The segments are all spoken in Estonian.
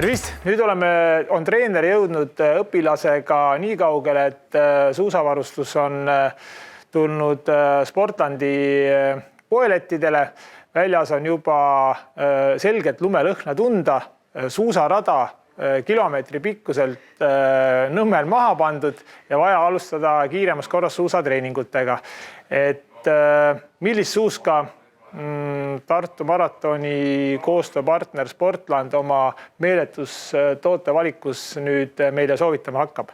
Tervist! Nüüd on treener jõudnud õpilasega nii kaugele, et suusavarustus on tulnud Sportlandi poelettidele. Väljas on juba selgelt lumelõhna tunda, suusarada kilomeetri pikkuselt Nõmmel maha pandud ja vaja alustada kiiremas korras suusatreeningutega. Et millist suuska Tartu maratoni koostööpartner Sportland oma meeletus tootevalikus nüüd meile soovitama hakkab?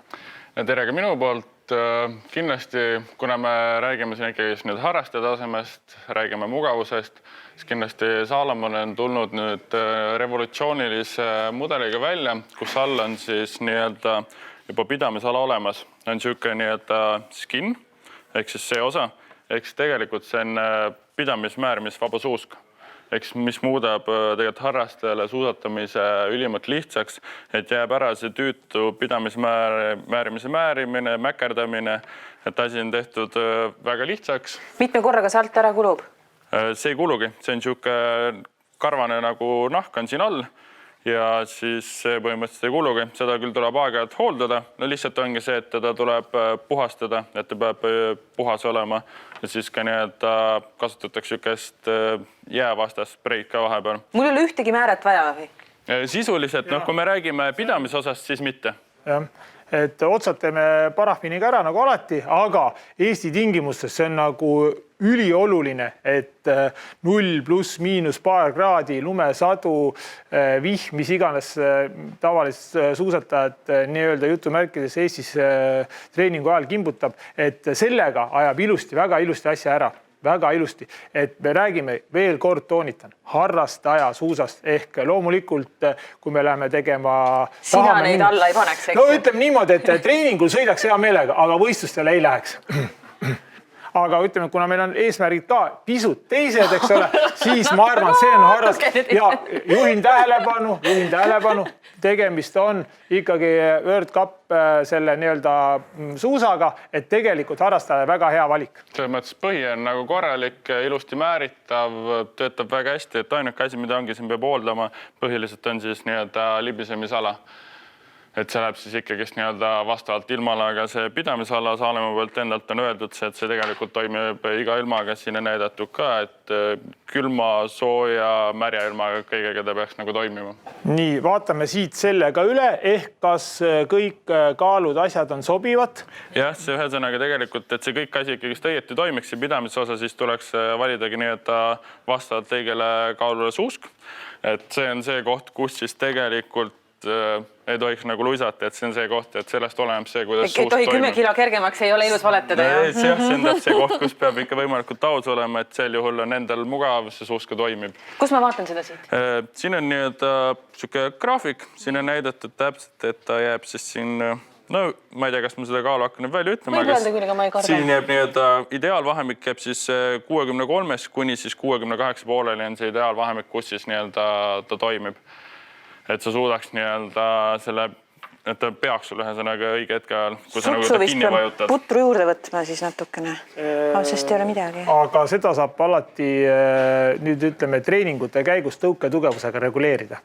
Tere ka minu poolt. Kindlasti, kuna me räägime siin ikkagi nüüd harrastaja tasemest, räägime mugavusest, siis kindlasti Salomon on tulnud nüüd revolutsioonilise mudeliga välja, kus all on siis nii-öelda juba pidamisala olemas. On siuke nii-öelda skin, ehk siis see osa, ehk siis tegelikult see on pidamismäärmisvaba suusk, mis muudab tegelikult harrastajale suusatamise ülimalt lihtsaks, et jääb ära see tüütu pidamismäärimise määrimine, mäkerdamine, et asi on tehtud väga lihtsaks. Mitme korraga see alt ära kulub? See ei kulugi, see on siuke karvane nagu nahk on siin all ja siis põhimõtteliselt ei kulugi. Seda küll tuleb aeg-ajalt hooldada, no lihtsalt ongi see, et teda tuleb puhastada, et ta peab puhas olema ja siis ka nii-et kasutatakse sükest jäävastast spreid ka vahepeal. Mul ei ole ühtegi määret vaja või? Sisuliselt, kui me räägime pidamisosast, siis mitte. Jah. Et otsad teeme parafiiniga ära nagu alati, aga Eesti tingimustes see on nagu ülioluline, et 0 pluss miinus paar kraadi, lumesadu, vihm, mis iganes tavalist suusatajat nii-öelda jutumärkides Eestis treeningu ajal kimbutab, et sellega ajab ilusti, väga ilusti asja ära. Väga ilusti, et me räägime veel kord toonitan harrastaja suusast ehk loomulikult, kui me läheme tegema... Sina neid alla ei paneks, eks? No ütleme niimoodi, et treeningul sõidaks hea meelega, aga võistlustele ei läheks. Aga ütleme, kuna meil on eesmärgid ka pisut teised, eks ole, siis ma arvan, see on harrast... Ja juhin tähelepanu, tegemist on ikkagi World Cup selle nii-öelda suusaga, et tegelikult harrastajale väga hea valik. Selles mõttes põhi on nagu korralik, ilusti määritav, töötab väga hästi, et ainuke asi, mida ongi siin peab hooldama, põhiliselt on siis nii-öelda libisemisala. Et see läheb siis ikkagist nii-öelda vastavalt ilmale, aga see pidamisala Saalemaa poolt endalt on öeldud see, et see tegelikult toimib iga ilmaga. Siin on näidatud ka, et külma, sooja, märja ilmaga kõigega ta peaks nagu toimima. Nii, vaatame siit sellega üle, ehk kas kõik kaalud asjad on sobivad? Jah, see ühesõnaga tegelikult, et see kõik asi ikkagist õieti toimiks ja pidamise osa siis tuleks validagi nii, et vastavalt õigele kaalule suusk. Et see on see koht, kus siis tegelikult ei tohiks nagu luisata, et see on see koht, et sellest oleneb see, kuidas suust tohi toimib. 10 kilo kergemaks ei ole ilus valetada. See on see koht, kus peab ikka võimalikult aus olema, et sel juhul on endal mugav, see suuska toimib. Kus ma vaatan seda siit? Siin on nii-öelda siuke graafik, siin on näidatud täpselt, et ta jääb siis siin, no ma ei tea, kas ma seda kaalu hakkan välja ütlema, aga siin jääb nii-öelda ideaalvahemik jääb siis 63 kuni siis 68 pooleli on see ideaalvahemik, kus siis nii-öelda ta toimib. Et sa suudaks nii-öelda selle, et ta peaks sul ühesõnaga õige hetke ajal, kui sa nagu kinni vajutad. Putru juurde võtma siis natukene, sest ei ole midagi. Aga seda saab alati nüüd ütleme treeningute käigus tõuketugevusega reguleerida.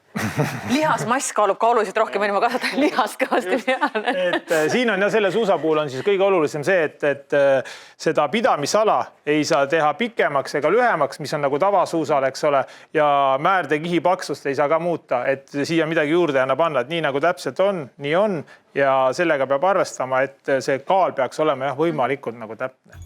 Lihasmass kaalub ka oluliselt rohkem, ma kasvatan lihast kõvasti peale. Et siin on ja selle suusa puhul on siis kõige olulisem see, et seda pidamisala ei saa teha pikemaks ega lühemaks, mis on nagu tavasuusal, eks ole, ja määrde kihi paksust ei saa ka muuta, et siia midagi juurde anna panna, et nii nagu täpselt on, nii on ja sellega peab arvestama, et see kaal peaks olema võimalikult nagu täpne.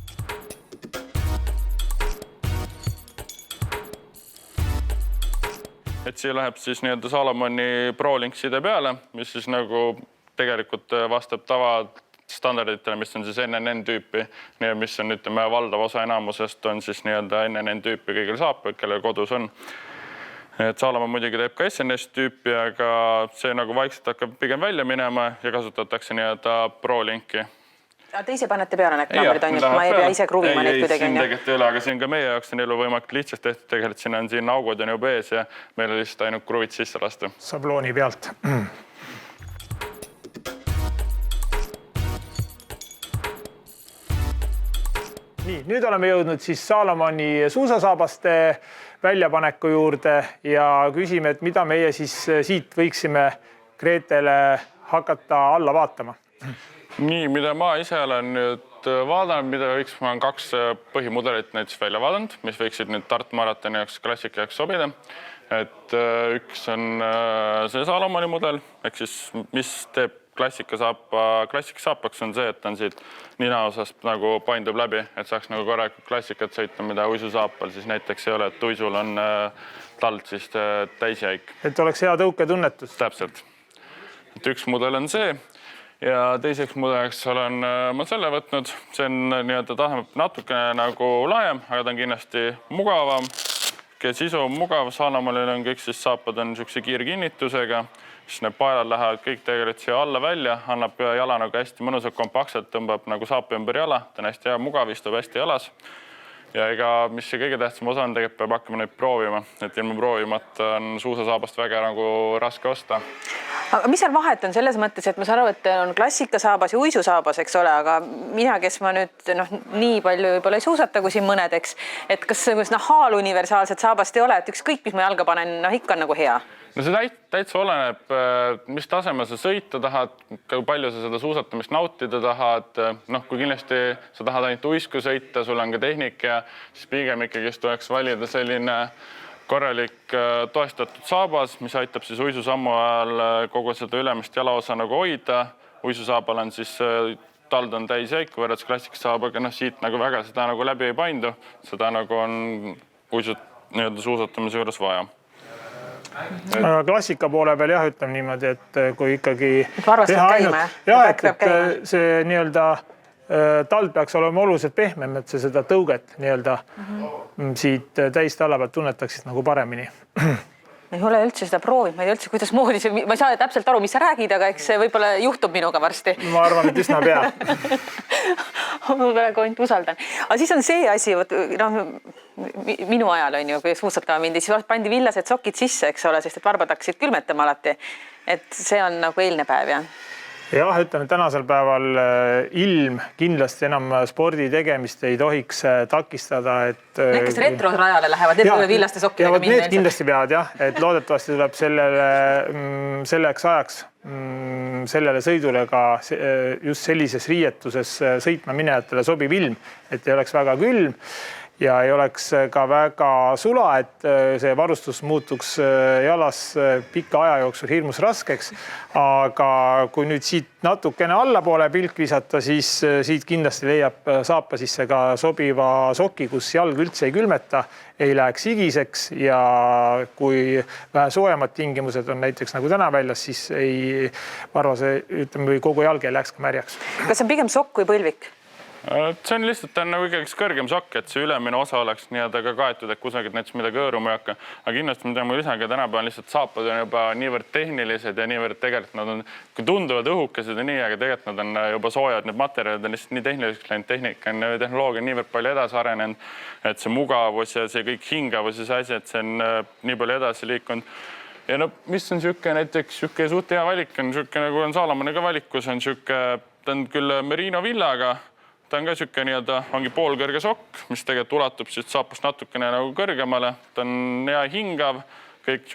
Et siia läheb siis nii-öelda Salomoni ProLink side peale, mis siis nagu tegelikult vastab tavastandarditele, mis on siis NNN tüüpi, mis on ütleme valdav osa enamusest on siis nii-öelda NNN tüüpi kõigil saab, kellel kodus on. Et Salomon muidugi teeb ka SNS tüüpi, aga see nagu vaikselt hakkab pigem välja minema ja kasutatakse nii-öelda ProLinki. Te ise panete peale need kaamrid, ainult ma ei pea ise kruvima neid kuidagi. Siin tegelikult ei ole, aga siin ka meie jaoks on elu võimalik lihtsalt tehtud. Tegelikult siin on siin augud on juba ees ja meil on lihtsalt ainult kruvid sisse lasta. Sablooni pealt. Nii, nüüd oleme jõudnud siis Salomoni suusasaabaste väljapaneku juurde ja küsime, et mida meie siis siit võiksime Gretele hakata alla vaatama. Nii, mida ma ise olen nüüd vaadanud, mida võiks, ma olen 2 põhimudelit näiteks välja vaadanud, mis võiksid nüüd Tartu maratoni jaoks, klassika jaoks sobida. Et üks on see Salomoni mudel, ehk siis mis teeb klassika saapaks on see, et on siit nina osast nagu paindub läbi, et saaks nagu korralikult klassikat sõita, mida uisusaapal siis näiteks ei ole, et uisul on tald siis täisjäik. Et oleks hea tõuketunnetus. Täpselt. Et üks mudel on see ja teiseks mudeliks olen ma selle võtnud. See on natukene nagu laiem, aga ta on kindlasti mugavam. Sisu on mugav, Salomonil on kõik siis saapad on niisuguse kiirkinnitusega, siis need paelad lähevad kõik tegelikult siia alla välja, annab jala nagu hästi mõnusalt kompaktselt, tõmbab nagu saapi ümber jala, ta on hästi hea, mugav, istub hästi jalas. Ja ega mis see kõige tähtsam osa on, tegelikult peab hakkama neid proovima, et ilma proovimata on suusasaabast väga nagu raske osta. Aga mis seal vahet on selles mõttes, et ma saan aru, et on klassikasaabas ja uisusaabas, eks ole, aga mina, kes ma nüüd nii palju võib-olla ei suusata kui siin mõned, et kas haal universaalset saabast ei ole, et ükskõik, mis ma jalga panen, ikka on nagu hea? No see täitsa oleneb, mis tasemel sa sõita tahad, kui palju sa seda suusatamist nautida tahad. Kui kindlasti sa tahad ainult uisku sõita, sul on ka tehnik ja siis pigem ikkagi tuleks valida selline korralik toestatud saabas, mis aitab siis uisusammu ajal kogu seda ülemist jalaosa nagu hoida. Uisusaabal on siis tald on täisjäik, võrreldes klassikasaabaga, siit nagu väga seda nagu läbi ei paindu. Seda nagu on suusatamise juures vaja. Klassika poole peal ütleme niimoodi, et kui ikkagi teha ainult, et see tald peaks olema oluliselt pehmem, et see seda tõuget siit täistalla pealt tunnetaksid nagu paremini. Ma ei ole üldse seda proovinud, ma ei üldse kuidas moodi, ma ei saa täpselt aru, mis sa räägid, aga eks see võib-olla juhtub minuga varsti. Ma arvan, et üsna pea. Ma praegu ainult usaldan. Aga siis on see asi, minu ajal on ju, kui suusatkama mindi, siis pandi villased sokid sisse, eks ole, sest et varbad hakkasid külmetama alati. Et see on nagu eilne päev, jah? Jah, ütleme, tänasel päeval ilm kindlasti enam spordi tegemist ei tohiks takistada. Need, kes retrorajale lähevad, need võivad villaste sokkidega minna. Need kindlasti peavad, jah, et loodetavasti tuleb selleks ajaks sellele sõidule ka just sellises riietuses sõitma minejatele sobiv ilm, et ei oleks väga külm ja ei oleks ka väga sula, et see varustus muutuks jalas pika aja jooksul hirmus raskeks. Aga kui nüüd siit natukene allapoole pilk visata, siis siit kindlasti leiab saapa sisse ka sobiva soki, kus jalg üldse ei külmeta, ei läheks higiseks ja kui vähe soojemad tingimused on näiteks nagu täna väljas, siis ei varvase, ütleme, kogu jalg ei läheks ka märjaks. Kas on pigem sokk kui põlvik? See on lihtsalt nagu ikkagi kõrgem sokk, et see ülemine osa oleks ka kaetud, et kusagil näiteks midagi hõõruma ei hakka. Aga kindlasti mida ma lisan ka tänapäeval lihtsalt saapad on juba niivõrd tehnilised ja niivõrd tegelikult nad on, kui tunduvad õhukesed ja nii, aga tegelikult nad on juba soojad, need materjalid on lihtsalt nii tehniliseks läinud, tehnika on tehnoloogia niivõrd palju edasi arenenud, et see mugavus ja see kõik hingavus ja see asi, et see on nii palju edasi liikunud. Ja mis on näiteks suht hea valik, on nagu on Salomoniga valikus, on ta on küll Merino villaga, ta on ka ongi poolkõrge sokk, mis tegelikult ulatub siis saapust natukene nagu kõrgemale. Ta on hea hingav, kõik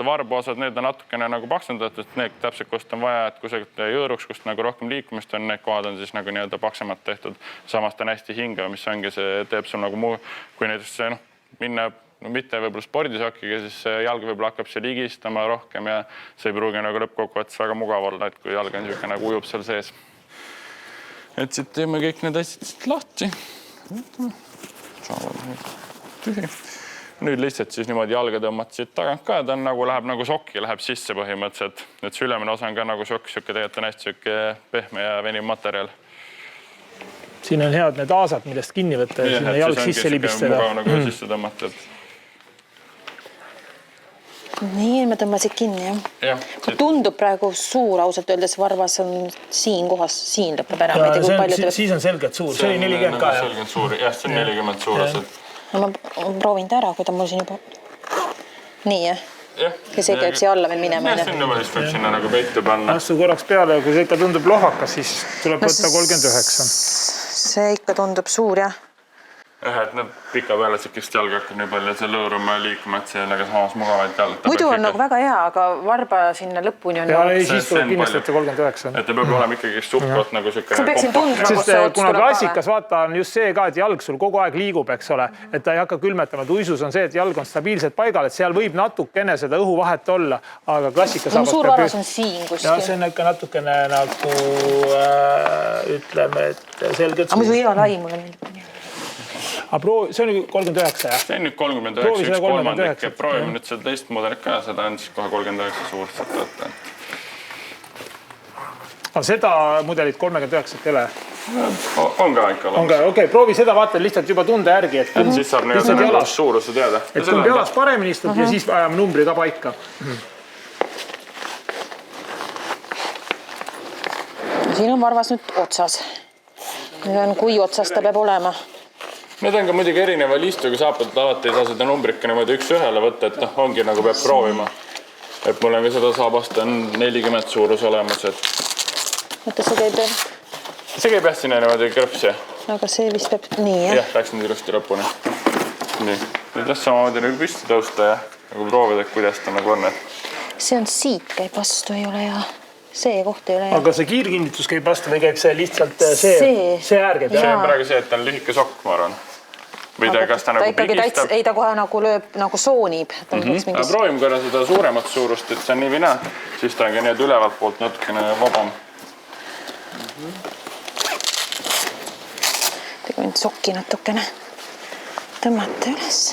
varbaosad, need on natukene nagu paksendatud, need täpselt, kust on vaja, et kusagilt jõõruks, kust nagu rohkem liikumist on, need kohad on siis nagu paksemad tehtud. Samas ta on hästi hingav, mis ongi see teeb sul nagu muu, kui näiteks minna mitte võib-olla spordisokiga, siis jalg võib-olla hakkab see ligistama rohkem ja see ei pruugi nagu lõppkokkuvõttes väga mugav olla, et kui jalg on nagu ujub seal sees. Et siit teeme kõik need asjad siit lahti. Nüüd lihtsalt siis niimoodi jalga tõmmad siit tagant ka, ta on nagu läheb nagu sokki, läheb sisse põhimõtteliselt. Et see ülemine osa on ka nagu sokk, tegelikult on hästi pehme ja veniv materjal. Siin on head need aasad, millest kinni võtta ja sinna jalg sisse libistada. Mugav nagu sisse tõmmata. Nii, ma tõmbasid kinni, jah. Tundub praegu suur, ausalt öeldes varvas on siin kohas, siin lõpeb ära. Siis on selgelt suur, see oli 40 ka. Selgelt suur, jah, see on 40 suurused. Ma proovin ta ära, kui ta mul siin juba... Nii, jah? Ja see käib siia alla veel minema. Ja sinna võib sinna nagu peitu panna. Astu korraks peale ja kui see ikka tundub lohakas, siis tuleb võtta 39. See ikka tundub suur, jah. et need pika peale siukest jalga hakkab nii palju see lõõruma ja liikuma, et sellega samas mugavalt jalata. Muidu on nagu väga hea, aga varba sinna lõpuni on... Ja ei, siis tuleb kindlasti 39. Et ta peab olema ikkagi suhtkot nagu siuke... Sa peaksin tundma, kus see ots kuna tuleb klassikas vaata on just see ka, et jalg sul kogu aeg liigub, eks ole, et ta ei hakka külmetama. Uisus on see, et jalg on stabiilselt paigal, et seal võib natukene seda õhuvahet olla, aga klassikas... Suur varas on siin kuskil. Ja see on ikka natukene nagu ütleme, et selgelt... Aga muidu hea lai mulle meeldib. See on 39, jah? See on nüüd 39, üks kolmandik ja proovime nüüd seda teist mudelit ka, seda on siis kohe 39 suurt saab võtta. Aga seda mudelit 39 ei ole? On ka ikka olemas. Okei, proovi seda vaata lihtsalt juba tunde järgi. Et siis saab nii suuruse teada. Et kui jalas paremini istub ja siis ajame numbri ka paika. Siin on varvas nüüd otsas. Nüüd on, kui otsas ta peab olema. Need on ka muidugi erineva liistuga saapad, alati ei saa seda numbrikka niimoodi üks ühele võtta, et ongi nagu peab proovima. Et mul on ka seda saabast on 40 suurus olemas, et... Mõtta, see käib veel? See käib jah sinna niimoodi krõpsi. Aga see vist peab nii, jah? Jah, läks nüüd ilusti lõpuni. Nii, nüüd samamoodi nagu püsti tõusta ja nagu proovida, kuidas ta nagu on. See on siit käib vastu, ei ole ja see koht ei ole ja. Aga see kiirkinnitus käib vastu või käib see lihtsalt see äär käib? See on praegu see, et ta on lühike sokk, ma arvan. Või ta, kas ta nagu pigistab? Ei, ta kohe nagu lööb, nagu soonib. Proovime korra seda suuremat suurust, et see on nii või näe. Siis ta on ka nii ülevalt poolt natukene vabam. Tegu nüüd sokki natukene tõmmata üles.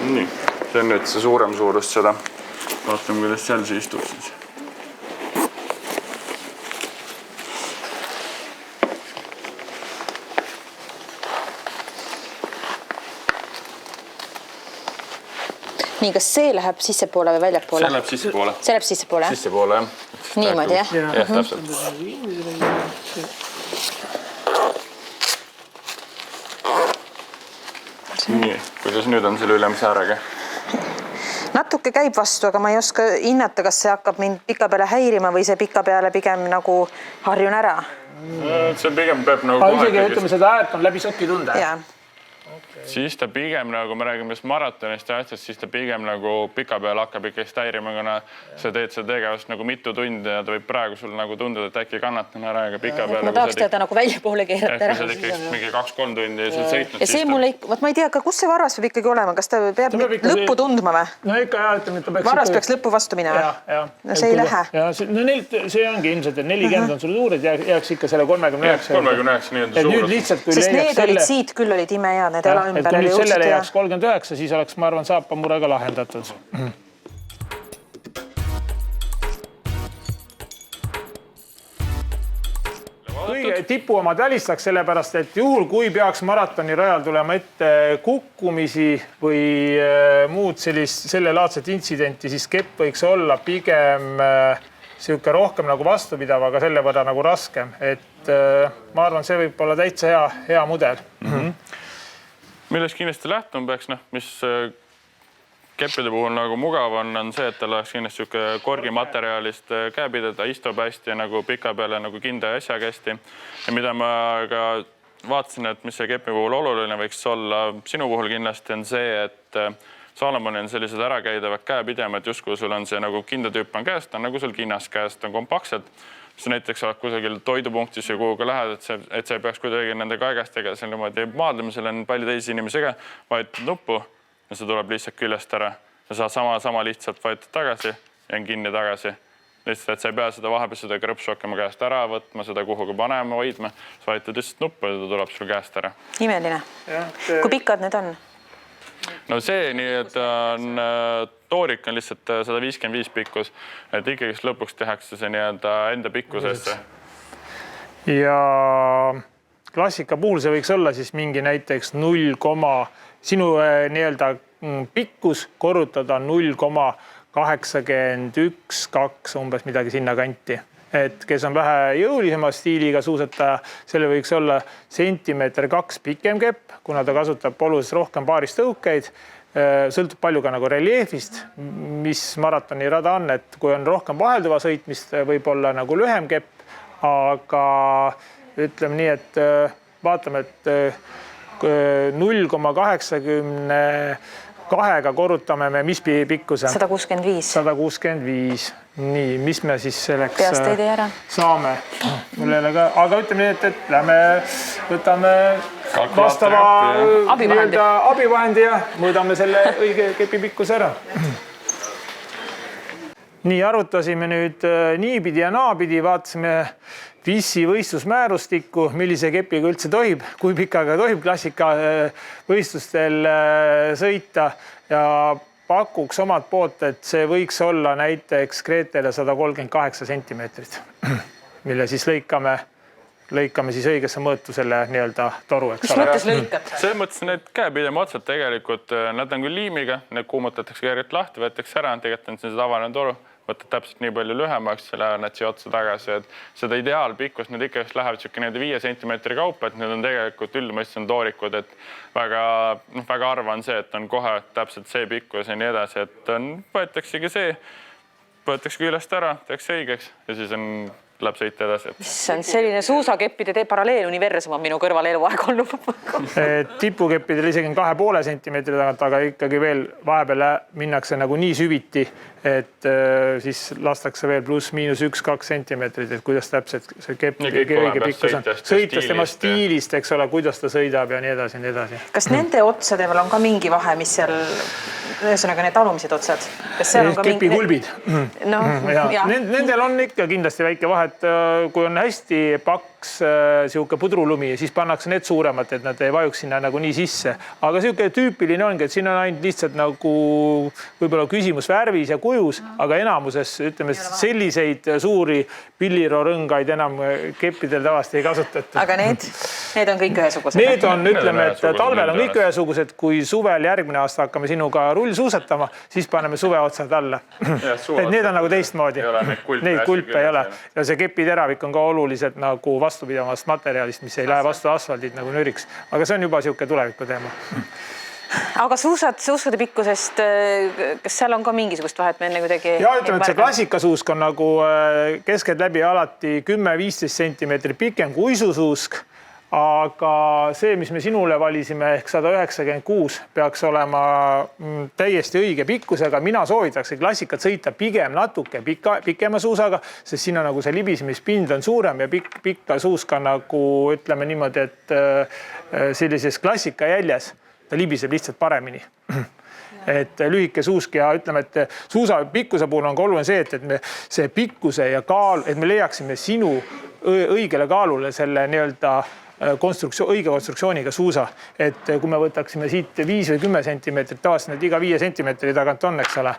Nii, see on nüüd see suurem suurust seda. Vaatame, kuidas seal see istub siis. Nii, kas see läheb sissepoole või väljapoole? See läheb sissepoole. See läheb sissepoole, jah? Sissepoole, jah. Niimoodi, jah? Jah, täpselt. Nii, kuidas nüüd on selle ülemise äärega? Natuke käib vastu, aga ma ei oska hinnata, kas see hakkab mind pika peale häirima või see pika peale pigem nagu harjun ära. See pigem peab nagu... Aga isegi ütleme, seda äärt on läbi soki tunda. Jaa. Siis ta pigem nagu, me räägime just maratonist ja asjast, siis ta pigem nagu pika peal hakkab ikkest häirima, kuna sa teed seda tegevust nagu mitu tundi ja ta võib praegu sul nagu tunduda, et äkki kannatan ära ja pika peale. Ma tahaks teada nagu välja poole keerata ära. Kui sa tekiks mingi 2-3 tundi ja sa sõitnud. Ja see mulle, ma ei tea, kus see varas peab ikkagi olema, kas ta peab lõppu tundma või? No ikka jah, ütleme, et ta peaks... Varas peaks lõppu vastu minema. No see ei lähe. See ongi ilmselt, et 40 on sul suured ja jääks ikka selle 39. 39 nii-öelda suurus. Sest need olid siit küll olid imehead, need ala ümber oli sellele jääks 39, siis oleks, ma arvan, saapamure ka lahendatud. Kõige tipu omad välistaks sellepärast, et juhul, kui peaks maratoni rajal tulema ette kukkumisi või muud sellelaadset intsidenti, siis kepp võiks olla pigem siuke rohkem nagu vastupidav, aga selle võrra nagu raskem. Et ma arvan, see võib olla täitsa hea mudel. Millest kindlasti lähtuma peaks, mis keppide puhul nagu mugav on see, et tal oleks kindlasti korgimateriaalist käepide, ta istub hästi ja nagu pika peale nagu kinda ja asjaga hästi. Ja mida ma ka vaatasin, et mis see kepi puhul oluline võiks olla, sinu puhul kindlasti on see, et Salomoni on sellised ärakäidavad käepidemad, justkui sul on see nagu kindatüüp on käest, on nagu sul kinnas käest, on kompaktselt. Sa näiteks oled kusagil toidupunktis ja kuhuga lähed, et sa ei peaks kuidagi nende kaegastega seal niimoodi maadlemisel on palju teisi inimesega, vajutad nuppu ja see tuleb lihtsalt küljest ära. Ja saad sama lihtsalt vajutad tagasi ja on kinni tagasi. Lihtsalt, et sa ei pea seda vahepeal seda krõpsu hakkama käest ära võtma, seda kuhuga panema, hoidma. Sa vajutad lihtsalt nuppu ja ta tuleb sul käest ära. Imeline. Kui pikad need on? No see nii, et on, toorik on lihtsalt 155 pikkus, et ikkagi lõpuks tehakse see enda pikkusesse. Ja klassika puhul see võiks olla siis mingi näiteks 0, sinu nii-öelda pikkus korrutada 0,81, 2 umbes midagi sinna kanti. Et kes on vähe jõulisema stiiliga suusataja, selle võiks olla 1,2 sentimeeter pikem kepp, kuna ta kasutab oluliselt rohkem paaristõukeid. Sõltub palju ka nagu reljeefist, mis maratoni rada on, et kui on rohkem vahelduva sõitmist, võib olla nagu lühem kepp, aga ütleme nii, et vaatame, et 0,82-ga korrutame me mis pikkuse? 165. 165. Nii, mis me siis selleks peast ei tee ära. Saame. Aga ütleme nii, et lähme võtame vastava abivahendi ja mõõdame selle õige kepi pikkuse ära. Nii, arutasime nüüd niipidi ja naapidi, vaatasime FIS-i võistlusmäärustikku, millise kepiga üldse tohib, kui pikaga tohib klassikavõistlustel sõita ja pakuks omalt poolt, et see võiks olla näiteks Gretele 138 sentimeetrit, mille siis lõikame siis õigesse mõõtu selle nii-öelda toru, eks ole. Mis mõttes lõikad? See mõttes need käepidema otsad tegelikult, nad on küll liimiga, need kuumutatakse kergelt lahti, võetakse ära, tegelikult on see tavaline toru, võtad täpselt nii palju lühemaks, lähevad need siia otsa tagasi, et seda ideaalpikkust need ikka just lähevad 5 sentimeetri kaupa, et need on tegelikult üldmõistes on toorikud, et väga harva on see, et on kohe täpselt see pikkus ja nii edasi, et võetaksegi see, võetakse küljest ära, tehakse õigeks ja siis läheb sõita edasi. See on selline suusakeppide paralleeluniversum on minu kõrval eluaeg olnud. Tipukeppidel isegi on 2,5 sentimeetri tagant, aga ikkagi veel vahepeal minnakse nagu nii süviti, et siis lastakse veel +-1-2 sentimeetrit, et kuidas täpselt see kepp õige pikkus on. Sõites tema stiilist, eks ole, kuidas ta sõidab ja nii edasi, nii edasi. Kas nende otsadel on ka mingi vahe, mis seal, ühesõnaga need alumised otsad? Kepikulbid. Nendel on ikka kindlasti väike vahe, et kui on hästi paks sihuke pudrulumi, siis pannakse need suuremad, et nad ei vajuks sinna nagu nii sisse. Aga sihuke tüüpiline ongi, et siin on ainult lihtsalt nagu võib-olla küsimus värvis ja kujus, aga enamuses ütleme selliseid suuri pillirorõngaid enam keppidel tavaliselt ei kasutata. Aga need on kõik ühesugused? Need on, ütleme, et talvel on kõik ühesugused, kui suvel järgmine aasta hakkame sinuga rullsuusatama, siis paneme suveotsad alla. Et need on nagu teistmoodi. Neid kulpe ei ole. Ja see kepiteravik on ka oluliselt nagu vastupidavast materjalist, mis ei lähe vastu asfaldid nagu nüriks. Aga see on juba sihuke tuleviku teema. Aga suuskade pikkusest, kas seal on ka mingisugust vahet me enne kuidagi? Ja ütleme, et see klassikasuusk on nagu kesked läbi alati 10-15 sentimeetrit pikem kui uisusuusk, aga see, mis me sinule valisime ehk 196 peaks olema täiesti õige pikkusega. Mina soovitakse klassikat sõita pigem natuke pikema suusaga, sest siin on nagu see libisemispind on suurem ja pikka suuska nagu ütleme niimoodi, et sellises klassika jäljes ta libiseb lihtsalt paremini. Et lühike suusk ja ütleme, et suusa pikkuse puhul on ka oluline see, et me see pikkuse ja kaal, et me leiaksime sinu õigele kaalule selle nii-öelda õige konstruktsiooniga suusa. Et kui me võtaksime siit 5 või 10 sentimeetrit, tavaliselt iga 5 sentimeetri tagant on, eks ole.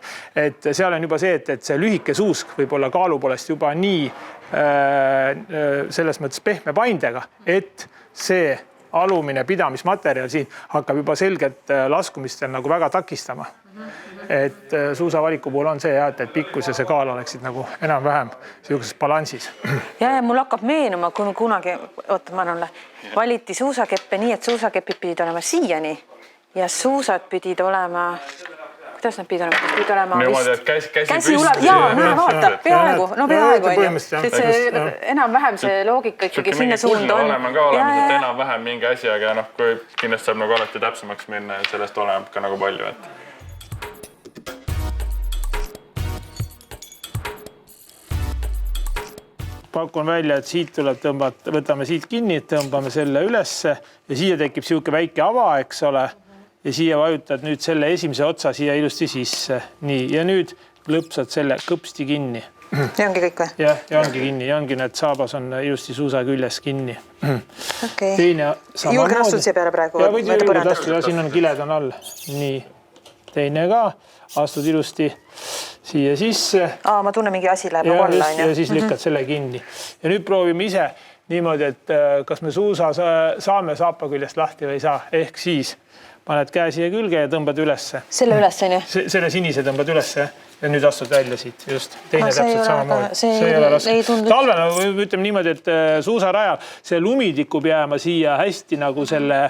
Et seal on juba see, et see lühike suusk võib olla kaalu poolest juba nii selles mõttes pehme paindega, et see alumine pidamismaterjal siin hakkab juba selgelt laskumistel nagu väga takistama. Et suusavaliku puhul on see, et pikkus ja see kaal oleksid nagu enam-vähem sellises balansis. Ja mul hakkab meenuma, kui kunagi, valiti suusakeppe nii, et suusakepid pidid olema siiani ja suusad pidid olema... Kuidas nad pidid olema? Käsi ulav. Jaa, vaata, peaaegu. No peaaegu on ju. Enam-vähem see loogika ikkagi sinna suund on. Olema ka olemas, et enam-vähem mingi asi, aga kui kindlasti saab nagu alati täpsemaks minna ja sellest oleneb ka nagu palju. Pakun välja, et siit tuleb tõmbata, võtame siit kinni, tõmbame selle ülesse ja siia tekib siuke väike ava, eks ole. Ja siia vajutad nüüd selle esimese otsa siia ilusti sisse. Nii, ja nüüd lõpsad selle kõpsti kinni. Ja ongi kõik või? Ja ongi kinni. Ja ongi need saabas on ilusti suusa küljes kinni. Teine samamoodi. Julgen astud siia peale praegu? Ja võid julgen astuda, siin on kiled on all. Nii, teine ka. Astud ilusti siia sisse. Ma tunnen mingi asi läheb nagu alla. Ja siis lükkad selle kinni. Ja nüüd proovime ise niimoodi, et kas me suusa saame saapa küljest lahti või ei saa. Ehk siis paned käe siia külge ja tõmbad ülesse. Selle üles on ju? Selle sinise tõmbad ülesse ja nüüd astud välja siit. Just. Teine täpselt samamoodi. See ei ole raske. Talvel ütleme niimoodi, et suusarajal see lumi tikub jääma siia hästi nagu selle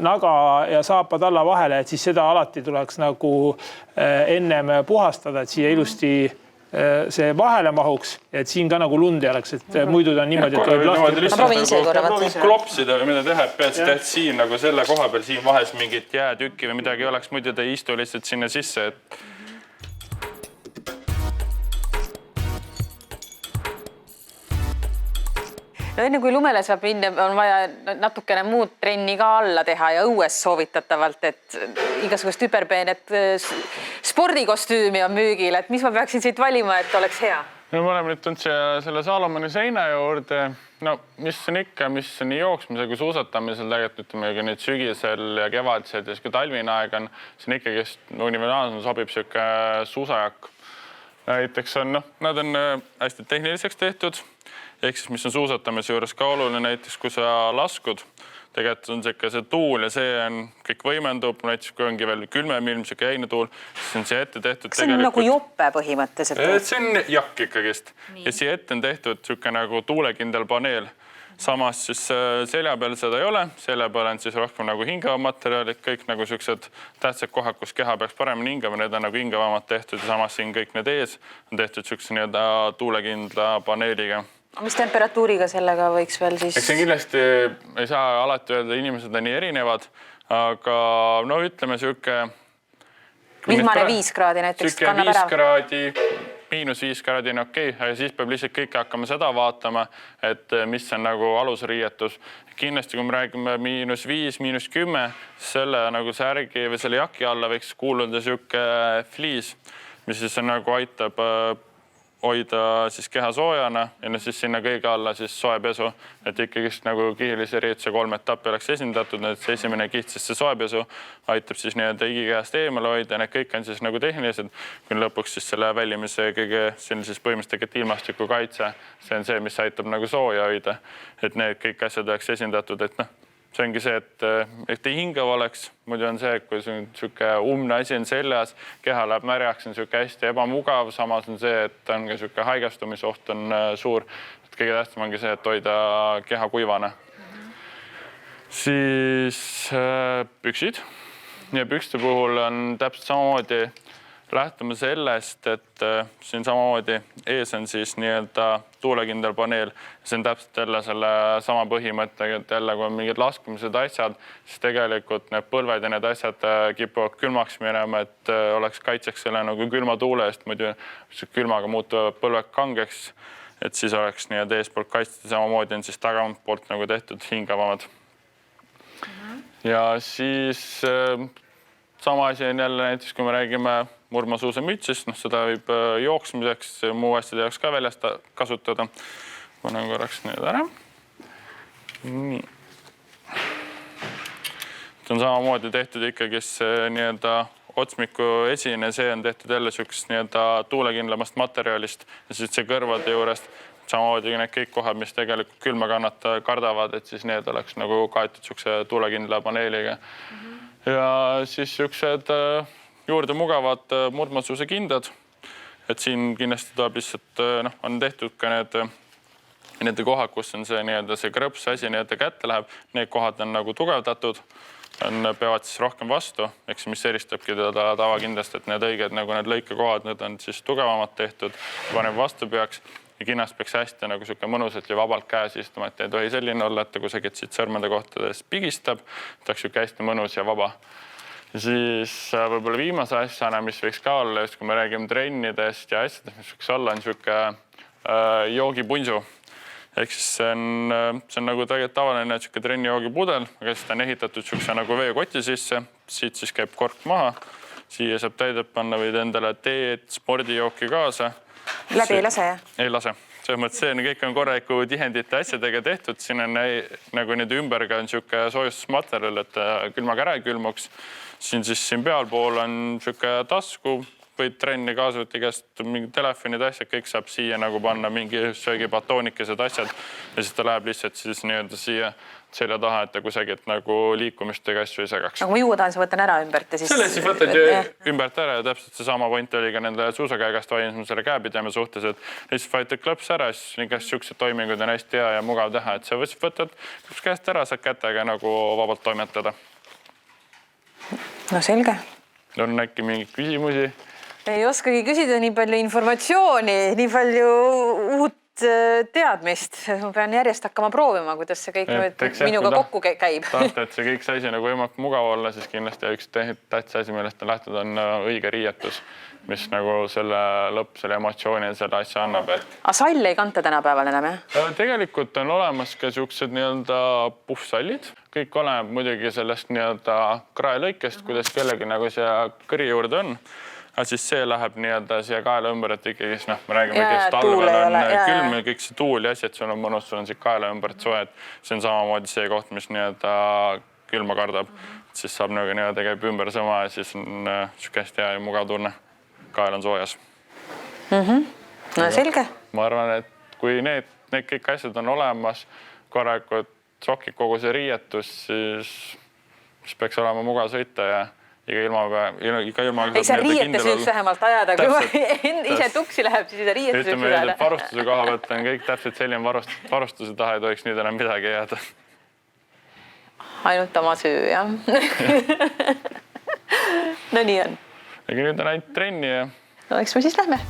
naga ja saapad alla vahele, et siis seda alati tuleks nagu ennem puhastada, et siia ilusti see vahele mahuks, et siin ka nagu lund ei oleks, et muidu ta on niimoodi, et võib lihtsalt klopsida või mida teha, et pead siin nagu selle koha peal siin vahes mingit jäätükki või midagi oleks, muidu ta ei istu lihtsalt sinna sisse, et no enne kui lumele saab minna, on vaja natukene muud trenni ka alla teha ja õues soovitatavalt, et igasugust hüperpeenet spordikostüümi on müügil, et mis ma peaksin siit valima, et oleks hea? No me oleme nüüd tulnud selle Salomoni seina juurde. No mis on ikka, mis on nii jooksmise kui suusatamisel tegelikult ütleme nüüd sügisel ja kevadised ja kui talvine aeg on, see on ikkagi universaalne sobib sihuke suusajakk. Näiteks on, nad on hästi tehniliseks tehtud. Ehk siis, mis on suusatamise juures ka oluline, näiteks kui sa laskud, tegelikult on see tuul ja see on kõik võimendub, näiteks kui ongi veel külmem ilm, siuke jäine tuul, siis on siia ette tehtud. See on nagu jope põhimõtteliselt? See on jakk ikkagist ja siia ette on tehtud siuke nagu tuulekindel paneel. Samas siis selja peal seda ei ole, selja peal on siis rohkem nagu hingava materjalid, kõik nagu siuksed tähtsad kohad, kus keha peaks paremini hingama, need on nagu hingavamad tehtud ja samas siin kõik need ees on tehtud siukse nii-öelda tuulekindla paneeliga. Mis temperatuuriga sellega võiks veel siis? Eks see kindlasti ei saa alati öelda, inimesed on nii erinevad, aga no ütleme siuke... Vihmane 5 kraadi näiteks kannab ära? 5 kraadi, -5 kraadi on okei, aga siis peab lihtsalt kõik hakkama seda vaatama, et mis on nagu alusriietus. Kindlasti, kui me räägime -5, -10, selle nagu särgi või selle jaki alla võiks kuuluda siuke fliis, mis siis nagu aitab hoida siis keha soojana ja siis sinna kõige alla siis soepesu, et ikkagist nagu kihilise riietuse 3 etappi oleks esindatud, et esimene kiht siis see soepesu aitab siis nii-öelda igikehast eemale hoida, need kõik on siis nagu tehnilised, kui lõpuks siis selle väljumise kõige siis põhimõtteliselt ilmastiku kaitse, see on see, mis aitab nagu sooja hoida, et need kõik asjad oleks esindatud, et noh, see ongi see, et ei hingav oleks, muidu on see, et kui siuke umbne asi on seljas, keha läheb märjaks, on siuke hästi ebamugav, samas on see, et on ka siuke haigestumisoht on suur. Et kõige tähtsam ongi see, et hoida keha kuivana. Siis püksid ja pükste puhul on täpselt samamoodi lähtuma sellest, et siin samamoodi ees on siis nii-öelda tuulekindel paneel. See on täpselt jälle selle sama põhimõttega, et jälle kui on mingid laskmised asjad, siis tegelikult need põlved ja need asjad kipuvad külmaks minema, et oleks kaitseks selle nagu külma tuule eest, muidu külmaga muutuvad põlved kangeks, et siis oleks nii-öelda eespoolt kaitstud. Samamoodi on siis tagant poolt nagu tehtud hingavamad. Ja siis sama asi on jälle näiteks, kui me räägime murdmaasuusamütsist, seda võib jooksmiseks, muu asjade jaoks ka väljast kasutada. Panen korraks need ära. Nii. See on samamoodi tehtud ikkagi nii-öelda otsmiku esine, see on tehtud jälle siukest nii-öelda tuulekindlamast materjalist ja siis see kõrvade juurest samamoodi need kõik kohad, mis tegelikult külma kardavad, et siis need oleks nagu kaetud siukse tuulekindla paneeliga. Ja siis siuksed juurde mugavad murdmaasuuse kindad, et siin kindlasti tuleb lihtsalt, on tehtud ka need kohad, kus on see nii-öelda see krõps asi nii-öelda kätte läheb, need kohad on nagu tugevdatud, peavad siis rohkem vastu, eks mis eristabki teda tavakindlasti, et need õiged nagu need lõikekohad, need on siis tugevamad tehtud, panem vastu peaks ja kinnast peaks hästi nagu siuke mõnusalt ja vabalt käes istuma, et ei tohi selline olla, et kusagilt siit sõrmede kohtades pigistab, ta oleks siuke hästi mõnus ja vaba. Ja siis võib-olla viimase asjana, mis võiks ka olla, just kui me räägime trennidest ja asjadest, mis võiks olla, on siuke joogipunsu. Ehk siis see on nagu tegelikult tavaline siuke trenni joogipudel, aga siis ta on ehitatud siukse nagu veekoti sisse, siit siis käib kork maha, siia saab täidab panna võid endale teed, spordijooki kaasa. Läbi ei lase, jah? Ei lase. Selles mõttes see kõik on korraliku tihendite asjadega tehtud. Siin on nagu nüüd ümberga on siuke soojustusmaterjal, et külmaga ära ei külmuks. Siin pealpool on siuke tasku, võid trenni kaasa võtta igast mingi telefonid asjad, kõik saab siia nagu panna mingi söögibatoonikesed asjad ja siis ta läheb lihtsalt siis nii-öelda siia selja taha, et ta kusagilt nagu liikumistega asju ei segaks. Aga kui juua tahan, siis võtan ära ümbert ja siis... Selle siis võtad ümbert ära ja täpselt see sama point oli ka nende suusakäigast vainis selle käepideme suhtes, et lihtsalt võtad klõps ära, siis igast siuksed toimingud on hästi hea ja mugav teha, et sa võtad klõps käest ära, saad kätega nagu vabalt toimetada. No selge. On äkki mingeid küsimusi? ei oskagi küsida nii palju informatsiooni, nii palju uut teadmist. Ma pean järjest hakkama proovima, kuidas see kõik minuga kokku käib. Tahate, et see kõik see asi nagu võimalik mugav olla, siis kindlasti üks tähtsa asi, millest on lähtud, on õige riietus, mis nagu selle selle emotsiooni ja selle asja annab. A salle ei kanta tänapäeval enam, jah? Tegelikult on olemas ka siuksed nii-öelda puhsallid. Kõik oleneb muidugi sellest nii-öelda kraelõikest, kuidas kellegi nagu see kõri juurde on. Aga siis see läheb nii-öelda siia kaela ümber, et ikkagi, me räägime ikkagi talvel on külm ja kõik see tuul ja asi, et sul on mõnus, sul on siia kaela ümber soe, et see on samamoodi see koht, mis nii-öelda külma kardab. Siis saab nagu nii-öelda käib ümber sama ja siis on siuke hästi hea ja mugav tunne. Kael on soojas. No selge. Ma arvan, et kui need kõik asjad on olemas, korralikult sokid kogu see riietus, siis peaks olema mugav sõita ja iga ilma ei saa riietes üks vähemalt ajada, kui ise tuksi läheb, siis ei riietes üks ajada. Varustuse koha pealt on kõik täpselt selline varustuse taha ei tohiks nüüd enam midagi jääda. Ainult oma süü, jah. No nii on. Aga nüüd on ainult trenni ja... No eks me siis lähme.